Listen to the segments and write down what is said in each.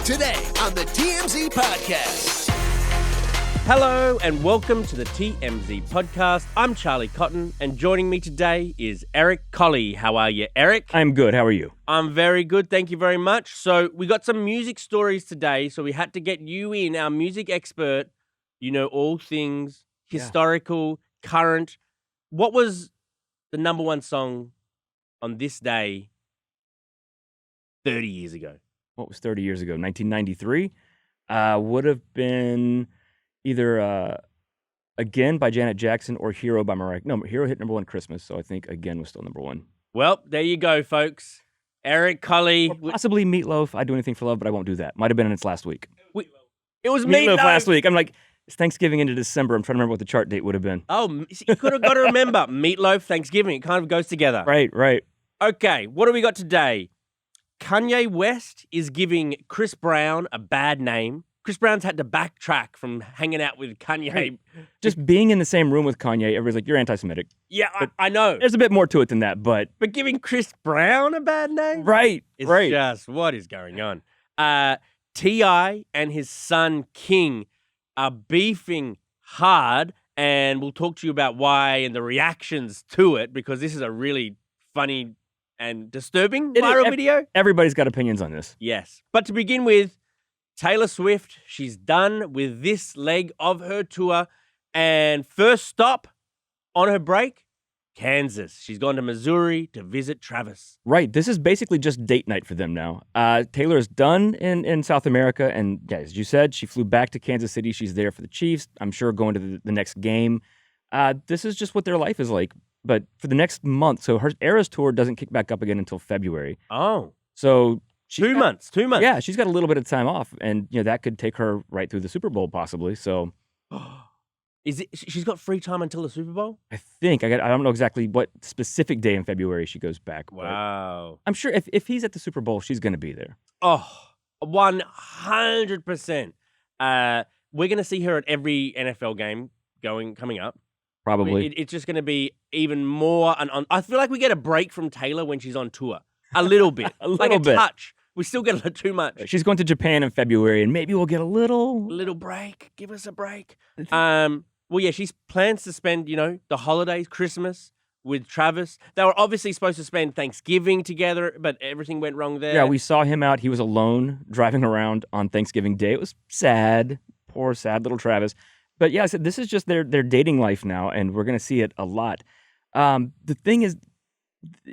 Today on the TMZ Podcast. Hello and welcome to the TMZ Podcast. I'm Charlie Cotton and joining me today is Eric Colley. How are you, Eric? I'm good. How are you? I'm very good. Thank you very much. So we got some music stories today, so we had to get you in, our music expert. You know all things historical, current. What was the number one song on this day 30 years ago? What was 30 years ago? 1993? Would have been either Again by Janet Jackson or Hero by Mariah. No, Hero hit number one Christmas, so I think Again was still number one. Well, there you go, folks. Eric Colley. Or possibly Meatloaf. I'd do anything for love, but I won't do that. Might have been in its last week. It was Meatloaf last week. I'm like, it's Thanksgiving into December. I'm trying to remember what the chart date would have been. Oh, you could have got to remember. Meatloaf, Thanksgiving. It kind of goes together. Right. Okay, what do we got today? Kanye West is giving Chris Brown a bad name. Chris Brown's had to backtrack from hanging out with Kanye. Right. Just being in the same room with Kanye, everybody's like, you're anti-Semitic. Yeah, I know. There's a bit more to it than that, but... But giving Chris Brown a bad name? Right. It's just, what is going on? T.I. and his son King are beefing hard, and we'll talk to you about why and the reactions to it, because this is a really funny and disturbing viral video. Everybody's got opinions on this. Yes. But to begin with, Taylor Swift, she's done with this leg of her tour. And first stop on her break, Kansas. She's gone to Missouri to visit Travis. Right. This is basically just date night for them now. Taylor is done in South America. And yeah, as you said, she flew back to Kansas City. She's there for the Chiefs. I'm sure going to the next game. This is just what their life is like. But for the next month, so her Eras tour doesn't kick back up again until February. Oh. So... 2 months. Yeah, she's got a little bit of time off, and that could take her right through the Super Bowl possibly. So, She's got free time until the Super Bowl? I think I don't know exactly what specific day in February she goes back. Wow. I'm sure if he's at the Super Bowl, she's going to be there. Oh, 100%. We're going to see her at every NFL game coming up. Probably. It's just going to be even more. I feel like we get a break from Taylor when she's on tour. A little bit. A touch. We still get a little too much. She's going to Japan in February, and maybe we'll get a little break. Give us a break. Well, yeah, she plans to spend, the holidays, Christmas with Travis. They were obviously supposed to spend Thanksgiving together, but everything went wrong there. Yeah, we saw him out. He was alone driving around on Thanksgiving Day. It was sad. Poor, sad little Travis. But yeah, I said this is just their dating life now, and we're going to see it a lot. The thing is,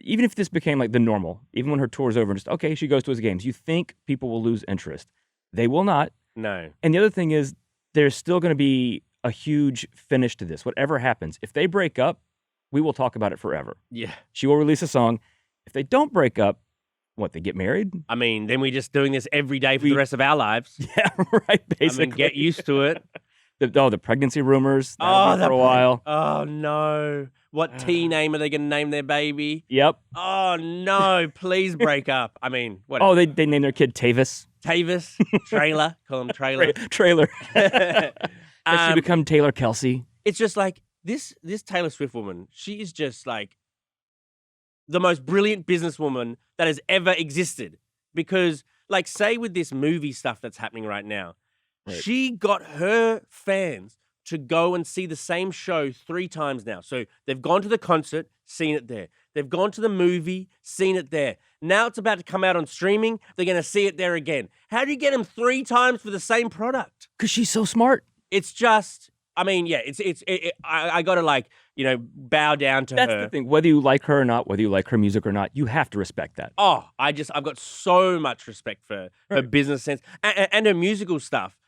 even if this became like the normal, even when her tour's over and just, okay, she goes to his games, you think people will lose interest. They will not. No. And the other thing is, there's still going to be a huge finish to this. Whatever happens, if they break up, we will talk about it forever. Yeah. She will release a song. If they don't break up, they get married? I mean, then we're just doing this every day for the rest of our lives. Yeah, right, basically. Get used to it. The pregnancy rumors for a while. Oh, no. What T name are they going to name their baby? Yep. Oh, no. Please break up. I mean, what? Oh, they named their kid Tavis. Tavis? Trailer. Call him Trailer. Trailer. Does she become Taylor Kelce? It's just like, this Taylor Swift woman, she is just like the most brilliant businesswoman that has ever existed. Because, like, say with this movie stuff that's happening right now, right. She got her fans to go and see the same show 3 times now. So they've gone to the concert, seen it there. They've gone to the movie, seen it there. Now it's about to come out on streaming. They're going to see it there again. How do you get them 3 times for the same product? Because she's so smart. It's just, I mean, yeah, I got to bow down to her. That's the thing. Whether you like her or not, whether you like her music or not, you have to respect that. Oh, I've got so much respect for her business sense and her musical stuff.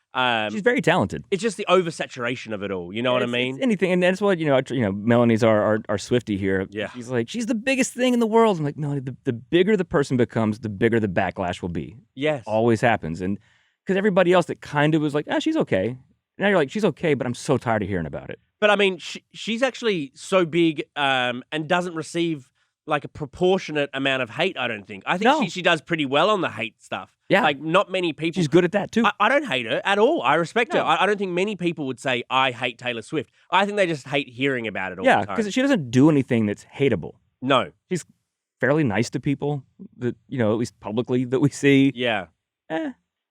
She's very talented. It's just the oversaturation of it all. You know what I mean? It's anything, and that's what Melanie's our Swiftie here. Yeah, she's like, she's the biggest thing in the world. I'm like, Melanie, the bigger the person becomes, the bigger the backlash will be. Yes, always happens, and because everybody else that kind of was like, she's okay. Now you're like, she's okay, but I'm so tired of hearing about it. But I mean, she's actually so big and doesn't receive like a proportionate amount of hate, I don't think. I think she does pretty well on the hate stuff. Yeah. Like, not many people... She's good at that, too. I don't hate her at all. I respect her. I don't think many people would say, I hate Taylor Swift. I think they just hate hearing about it all the time. Yeah, because she doesn't do anything that's hateable. No. She's fairly nice to people, that at least publicly, that we see. Yeah.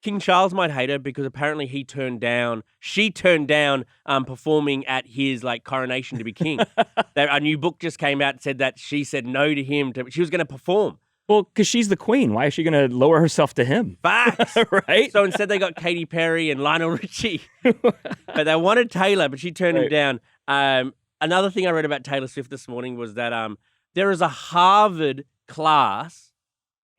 King Charles might hate her because apparently she turned down performing at his like coronation to be king. A new book just came out and said that she said no to him. She was going to perform. Well, because she's the queen. Why is she going to lower herself to him? Facts. Right? So instead they got Katy Perry and Lionel Richie. But they wanted Taylor, but she turned him down. Another thing I read about Taylor Swift this morning was that there is a Harvard class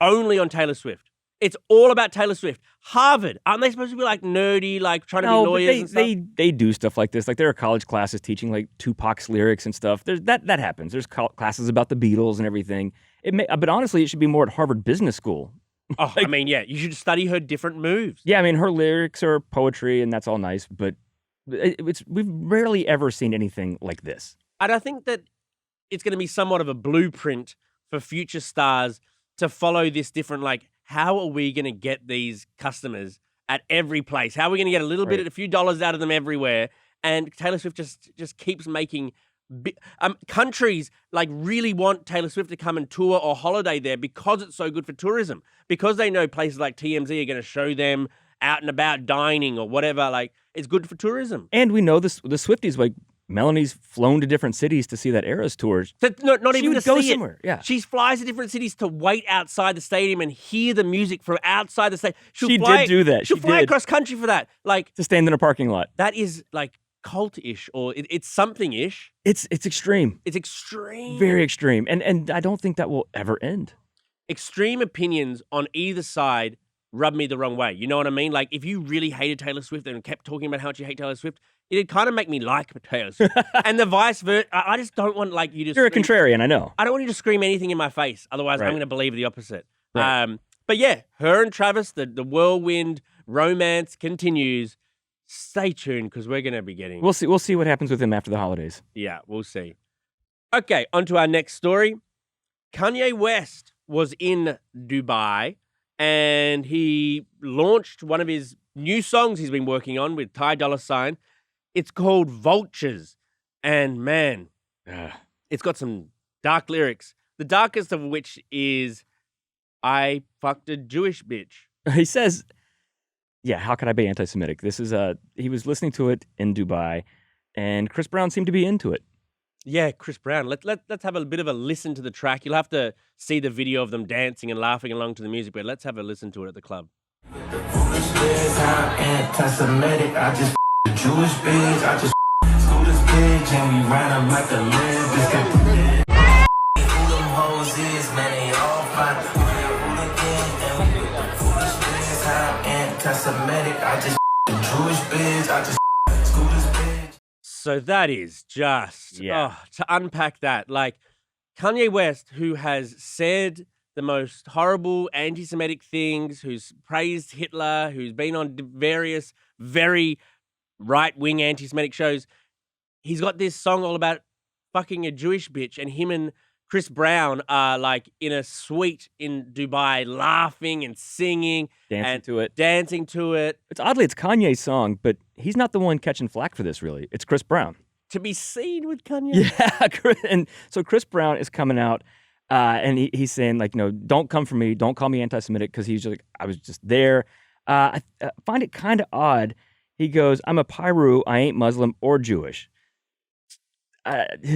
only on Taylor Swift. It's all about Taylor Swift. Harvard. Aren't they supposed to be like nerdy, like trying to be lawyers and stuff? They do stuff like this. Like there are college classes teaching like Tupac's lyrics and stuff. That happens. There's classes about the Beatles and everything. But honestly, it should be more at Harvard Business School. Oh, like, I mean, yeah, you should study her different moves. Yeah, I mean, her lyrics are poetry and that's all nice, but we've rarely ever seen anything like this. And I think that it's going to be somewhat of a blueprint for future stars to follow this different, like, how are we going to get these customers at every place? How are we going to get a little bit, a few dollars out of them everywhere? And Taylor Swift just keeps making countries like really want Taylor Swift to come and tour or holiday there because it's so good for tourism. Because they know places like TMZ are going to show them out and about dining or whatever. Like it's good for tourism. And we know this, the Swifties, like Melanie's flown to different cities to see that Eras tour. So not even to go see somewhere. It. Yeah, she flies to different cities to wait outside the stadium and hear the music from outside the stadium. She did do that. She'll fly across country for that. Like to stand in a parking lot. That is like cult-ish or it's something-ish. It's extreme. It's extreme. Very extreme. And I don't think that will ever end. Extreme opinions on either side rub me the wrong way. You know what I mean? Like if you really hated Taylor Swift and kept talking about how much you hate Taylor Swift, it'd kind of make me like Taylor Swift. And the vice versa. I just don't want like you to You're a contrarian, I know. I don't want you to scream anything in my face. Otherwise, I'm going to believe the opposite. Right. But yeah, her and Travis, the whirlwind romance continues. Stay tuned because we're going to be getting... We'll see what happens with him after the holidays. Yeah, we'll see. Okay, on to our next story. Kanye West was in Dubai and he launched one of his new songs he's been working on with Ty Dolla $ign. It's called Vultures. And man, it's got some dark lyrics. The darkest of which is, I fucked a Jewish bitch. He says... Yeah, how could I be anti-Semitic? This is he was listening to it in Dubai, and Chris Brown seemed to be into it. Yeah, Chris Brown. Let's have a bit of a listen to the track. You'll have to see the video of them dancing and laughing along to the music, but let's have a listen to it at the club. Anti-Semitic, I just a Jewish bitch, I just school this bitch, and we ran up like a live. Who them hoes is, man, they all fine. Anti-Semitic, I just Jewish bitch, I just school this bitch. So that is just, to unpack that, like Kanye West, who has said the most horrible anti-Semitic things, who's praised Hitler, who's been on various very right-wing anti-Semitic shows, he's got this song all about fucking a Jewish bitch, and him and Chris Brown are like in a suite in Dubai laughing and singing. Dancing to it. It's it's Kanye's song, but he's not the one catching flack for this, really. It's Chris Brown. To be seen with Kanye? Yeah. And so Chris Brown is coming out and he's saying, like, no, don't come for me. Don't call me anti-Semitic because he's just like, I was just there. I find it kind of odd. He goes, I'm a Pyru. I ain't Muslim or Jewish.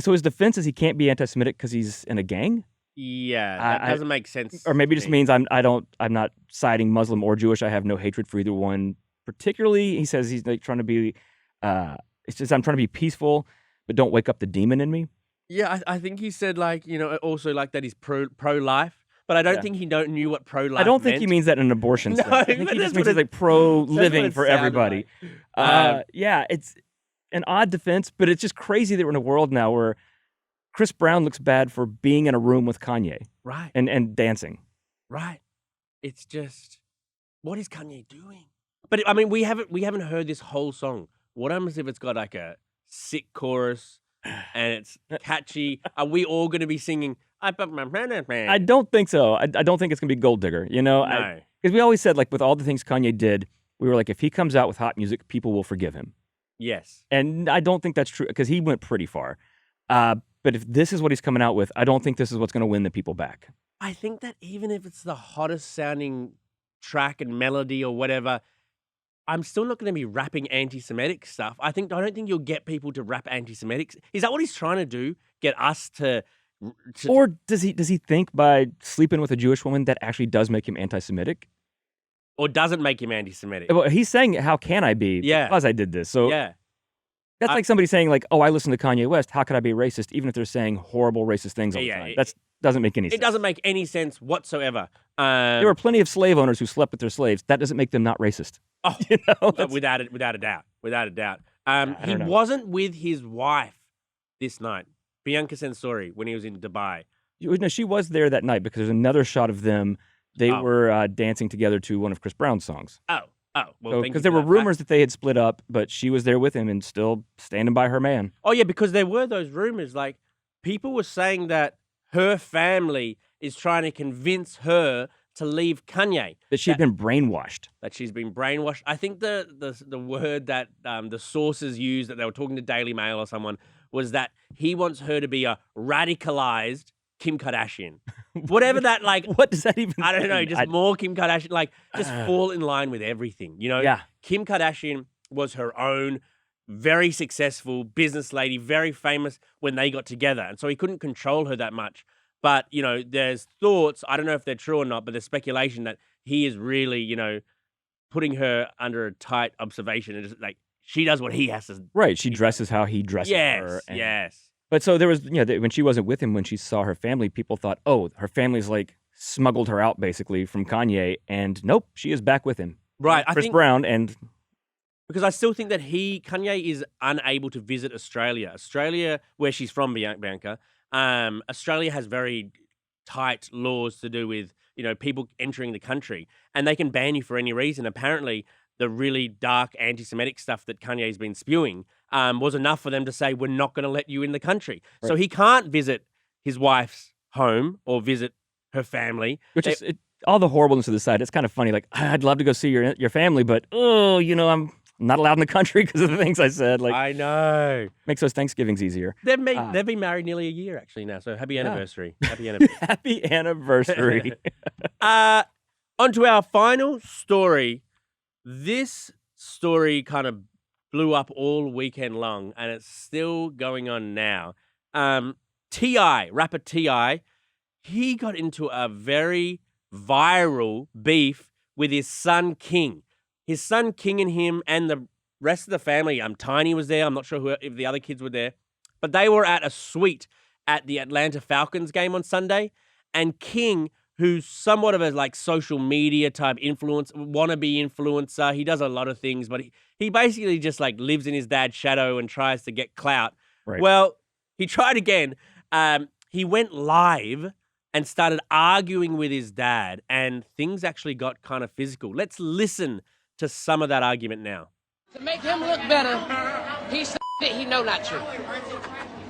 So his defense is he can't be anti-Semitic because he's in a gang? Yeah, that doesn't make sense. Or maybe it just means I'm not siding Muslim or Jewish. I have no hatred for either one. Particularly, he says he's like trying to be, it's just I'm trying to be peaceful, but don't wake up the demon in me. Yeah, I think he said like, you know, also like that he's pro-life. But I don't think he knew what pro-life I don't meant. think he means that in an abortion sense. I think he just means he's like pro-living for everybody. Like. Yeah, it's an odd defense, but it's just crazy that we're in a world now where Chris Brown looks bad for being in a room with Kanye. Right. And dancing. Right. It's just, what is Kanye doing? But I mean, we haven't heard this whole song. What happens if it's got like a sick chorus and it's catchy? Are we all going to be singing, I don't think so. I don't think it's going to be Gold Digger, you know? No. Because we always said, like, with all the things Kanye did, we were like, if he comes out with hot music, people will forgive him. Yes. And I don't think that's true because he went pretty far. But if this is what he's coming out with, I don't think this is what's going to win the people back. I think that even if it's the hottest sounding track and melody or whatever, I'm still not going to be rapping anti-Semitic stuff. I don't think you'll get people to rap anti-Semitic. Is that what he's trying to do? Get us to Or does he think by sleeping with a Jewish woman that actually does make him anti-Semitic? Or doesn't make him anti-Semitic? Well, he's saying, how can I be because I did this? So yeah. that's like somebody saying, like, oh, I listen to Kanye West. How could I be racist, even if they're saying horrible racist things all the time? That doesn't make any sense. It doesn't make any sense whatsoever. There were plenty of slave owners who slept with their slaves. That doesn't make them not racist. Oh, you know? without a doubt. He know. wasn't with his wife this night, Bianca Sensori, when he was in Dubai. No, she was there that night because there's another shot of them. They were dancing together to one of Chris Brown's songs. Well, because there were rumors that they had split up, but she was there with him and still standing by her man. Oh, yeah, because there were those rumors. Like, people were saying that her family is trying to convince her to leave Kanye. That she'd been brainwashed. That she's been brainwashed. I think the word that the sources used, that they were talking to Daily Mail or someone, was that he wants her to be a radicalized Kim Kardashian. Whatever that, like... What does that even I don't know, mean? just more Kim Kardashian, like, just fall in line with everything, you know? Yeah. Kim Kardashian was her own very successful business lady, very famous when they got together, and so he couldn't control her that much. But, you know, there's thoughts, I don't know if they're true or not, but there's speculation that he is really, you know, putting her under a tight observation, and just, like, she does what he has to... Right, she dresses how he dresses her. Yes. But so there was, you know, when she wasn't with him, when she saw her family, people thought, oh, her family's like smuggled her out basically from Kanye, and nope, she is back with him. Right. Chris Brown, and because I still think that Kanye is unable to visit Australia. Australia, where she's from, Bianca, Australia has very tight laws to do with, you know, people entering the country, and they can ban you for any reason. Apparently, the really dark anti-Semitic stuff that Kanye's been spewing was enough for them to say, we're not going to let you in the country. Right. So he can't visit his wife's home or visit her family. Which is all the horribleness of the side. It's kind of funny. Like, I'd love to go see your family, but, oh, you know, I'm not allowed in the country because of the things I said. Like, I know. Makes those Thanksgivings easier. They've been married nearly a year, actually, now. So happy anniversary. Yeah. Happy anniversary. Happy anniversary. On to our final story. This story kind of blew up all weekend long, and it's still going on now. Rapper T.I., he got into a very viral beef with his son King. His son King and him and the rest of the family, Tiny was there, I'm not sure if the other kids were there, but they were at a suite at the Atlanta Falcons game on Sunday, and King, who's somewhat of a like social media type wannabe influencer. He does a lot of things, but he basically just like lives in his dad's shadow and tries to get clout. Right. Well, he tried again. He went live and started arguing with his dad, and things actually got kind of physical. Let's listen to some of that argument now. To make him look better, he said that he know not true.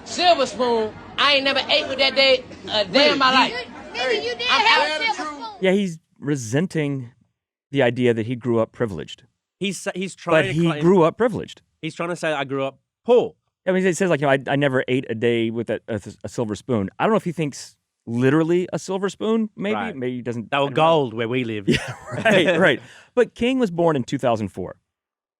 Silver spoon, I ain't never ate with that day a day in my life. Nigga, you did have a silver spoon. Yeah, he's resenting the idea that he grew up privileged. He's trying to he grew up privileged. He's trying to say, I grew up poor. I mean, it says like, you know, I never ate a day with a silver spoon. I don't know if he thinks literally a silver spoon, maybe. Right. Maybe he doesn't. They were gold where we live. Yeah, right. But King was born in 2004.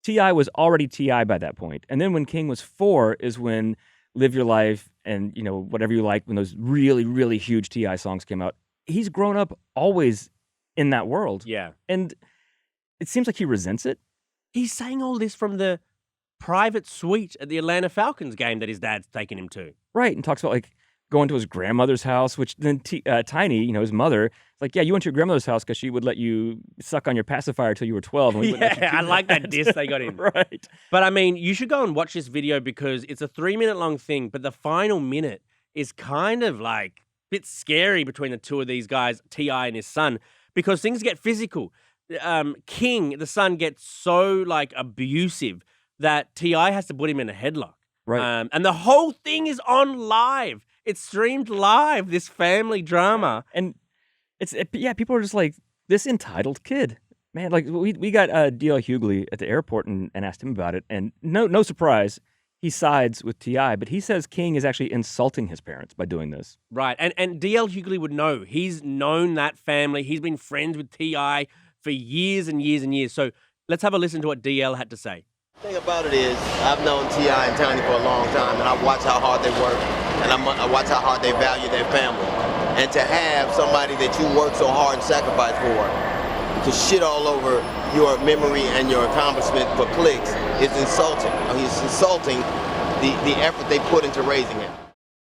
T.I. was already T.I. by that point. And then when King was 4 is when Live Your Life and, you know, Whatever You Like, when those really, really huge T.I. songs came out. He's grown up always in that world. Yeah. And it seems like he resents it. He's saying all this from the private suite at the Atlanta Falcons game that his dad's taken him to. Right, and talks about like going to his grandmother's house, which then Tiny, you know, his mother, is like, yeah, you went to your grandmother's house because she would let you suck on your pacifier till you were 12. And we wouldn't let you do I like that diss they got in. Right. But I mean, you should go and watch this video because it's a 3-minute long thing, but the final minute is kind of like a bit scary between the two of these guys, T.I. and his son, because things get physical. King, the son, gets so like abusive that T.I. has to put him in a headlock. Right. And the whole thing is on live. It's streamed live, this family drama. And people are just like, this entitled kid. Man, like we got D.L. Hughley at the airport and asked him about it. And no surprise, he sides with T.I., but he says King is actually insulting his parents by doing this. Right. And D.L. Hughley would know. He's known that family. He's been friends with T.I. for years and years and years. So let's have a listen to what DL had to say. The thing about it is, I've known T.I. and Tiny for a long time, and I watch how hard they work, and I watch how hard they value their family. And to have somebody that you work so hard and sacrifice for to shit all over your memory and your accomplishment for clicks is insulting. He's insulting the effort they put into raising him.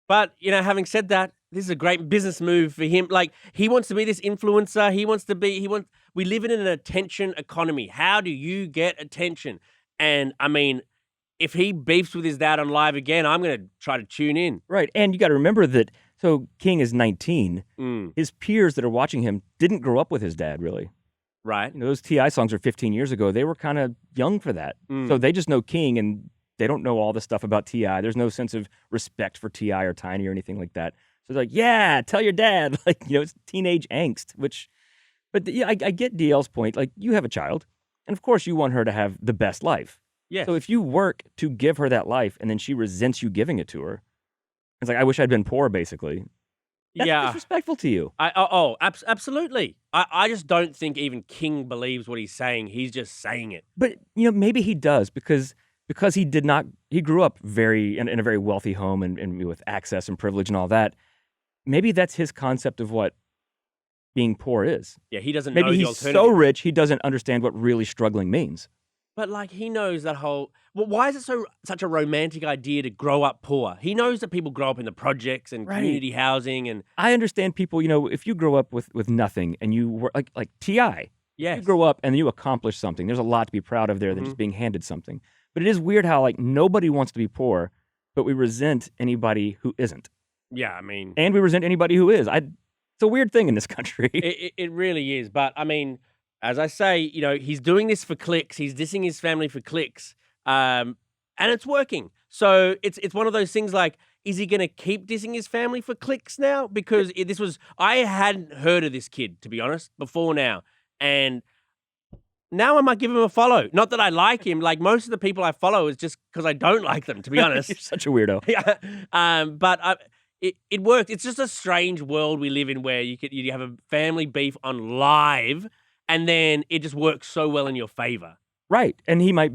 But, having said that, this is a great business move for him. Like, he wants to be this influencer. We live in an attention economy. How do you get attention? And, I mean, if he beefs with his dad on live again, I'm going to try to tune in. Right. And you got to remember that, so King is 19. His peers that are watching him didn't grow up with his dad, really. Right. Those T.I. songs are 15 years ago. They were kind of young for that. So they just know King, and they don't know all the stuff about T.I. There's no sense of respect for T.I. or Tiny or anything like that. So they're like, yeah, tell your dad. Like, it's teenage angst, but I get DL's point. Like, you have a child, and of course you want her to have the best life. Yeah. So if you work to give her that life and then she resents you giving it to her, it's like, I wish I'd been poor, basically. That's disrespectful to you. Absolutely. I just don't think even King believes what he's saying. He's just saying it. But, maybe he does because he grew up in a very wealthy home and with access and privilege and all that. Maybe that's his concept of what being poor is. Yeah, he doesn't know the Maybe alternative. he's so rich, he doesn't understand what really struggling means. But, he knows that whole... Well, why is it such a romantic idea to grow up poor? He knows that people grow up in the projects and community housing and... I understand people, if you grow up with nothing and you work... Like T.I. Yes. You grow up and you accomplish something. There's a lot to be proud of there than just being handed something. But it is weird how, nobody wants to be poor, but we resent anybody who isn't. Yeah, I mean... And we resent anybody who is. It's a weird thing in this country. It really is. But, I mean, as I say, he's doing this for clicks. He's dissing his family for clicks. And it's working. So it's one of those things like, is he going to keep dissing his family for clicks now? Because I hadn't heard of this kid, to be honest, before now. And now I might give him a follow. Not that I like him. Like, most of the people I follow is just because I don't like them, to be honest. You're such a weirdo. Yeah. But it works. It's just a strange world we live in where you have a family beef on live, and then it just works so well in your favor. Right. And he might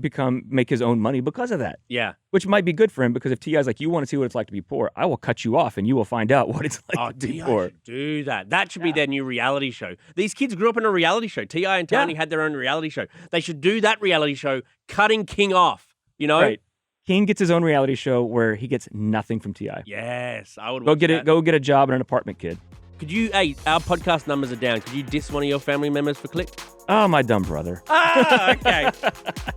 make his own money because of that. Yeah. Which might be good for him because if T.I.'s like, you want to see what it's like to be poor, I will cut you off and you will find out what it's like to be poor. Do that. That should be their new reality show. These kids grew up in a reality show. T.I. and Tiny had their own reality show. They should do that reality show, cutting King off, Right. King gets his own reality show where he gets nothing from T.I. Yes, I would go get it. Go get a job in an apartment, kid. Could you? Hey, our podcast numbers are down. Could you diss one of your family members for click? Oh, my dumb brother. Okay.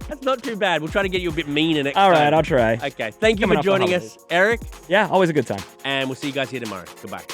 That's not too bad. We'll try to get you a bit meaner next time. All right, I'll try. Okay. Thank you for joining us, Eric. Yeah, always a good time. And we'll see you guys here tomorrow. Goodbye.